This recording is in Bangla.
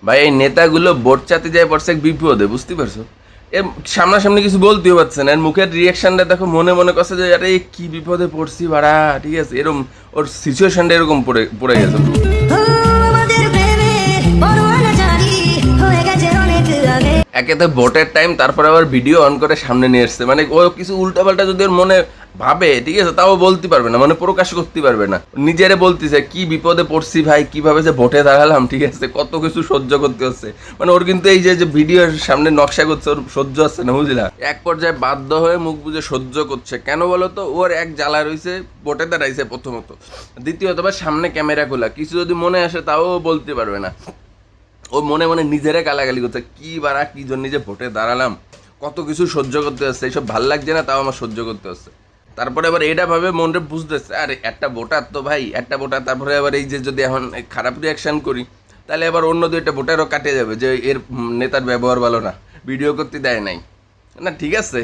ভাই এই নেতাগুলো ভোট চাতে যায় পড়ছে এক বিপদে, বুঝতে পারছো? এর সামনাসামনি কিছু বলতেও পারছে না, এর মুখের রিয়াকশনটা দেখো, মনে মনে করছে যে আরে কি বিপদে পড়ছি বাড়া, ঠিক আছে? এরকম ওর সিচুয়েশনটা এরকম পড়ে গেছে। একে তো ভোটের টাইম, তারপরে আবার ভিডিও অন করে সামনে নিয়ে এসছে, মানে ও কিছু উল্টাপাল্টা যদি ওর মনে ভাবে, ঠিক আছে, তাও বলতে পারবে না, মানে প্রকাশ করতে পারবে না। নিজেরে বলতেছে কি বিপদে পড়ছি ভাই, কিভাবে যে ভোটে দাঁড়ালাম, ঠিক আছে, কত কিছু সহ্য করতে হচ্ছে। মানে ওর কিন্তু এই যে ভিডিওর সামনে নকশা করছে, ওর সহ্য হচ্ছে না, বুঝলা? এক পর্যায়ে বাধ্য হয়ে মুখ বুঝে সহ্য করছে। কেন বলো তো? ওর এক জ্বালা রয়েছে, ভোটে দাঁড়াইছে প্রথমত, দ্বিতীয়ত বা সামনে ক্যামেরা খোলা, কিছু যদি মনে আসে তাও বলতে পারবে না। ও মনে মনে নিজেরে গালাগালি করছে, কি বাড়া, কি জন্য যে ভোটে দাঁড়ালাম, কত কিছু সহ্য করতে হচ্ছে, এইসব ভাল লাগছে না, তাও আমার সহ্য করতে হচ্ছে। তারপরে আবার এটা ভাবে মনে বুঝতেছে, আরে একটা ভোটার তো ভাই, একটা ভোটার, তারপরে আবার এই যে যদি এখন খারাপ রিয়াকশান করি, তাহলে আবার অন্য দুইটা ভোটারও কাটে যাবে যে এর নেতার ব্যবহার ভালো না, ভিডিও করতে দেয় নাই, না ঠিক আছে।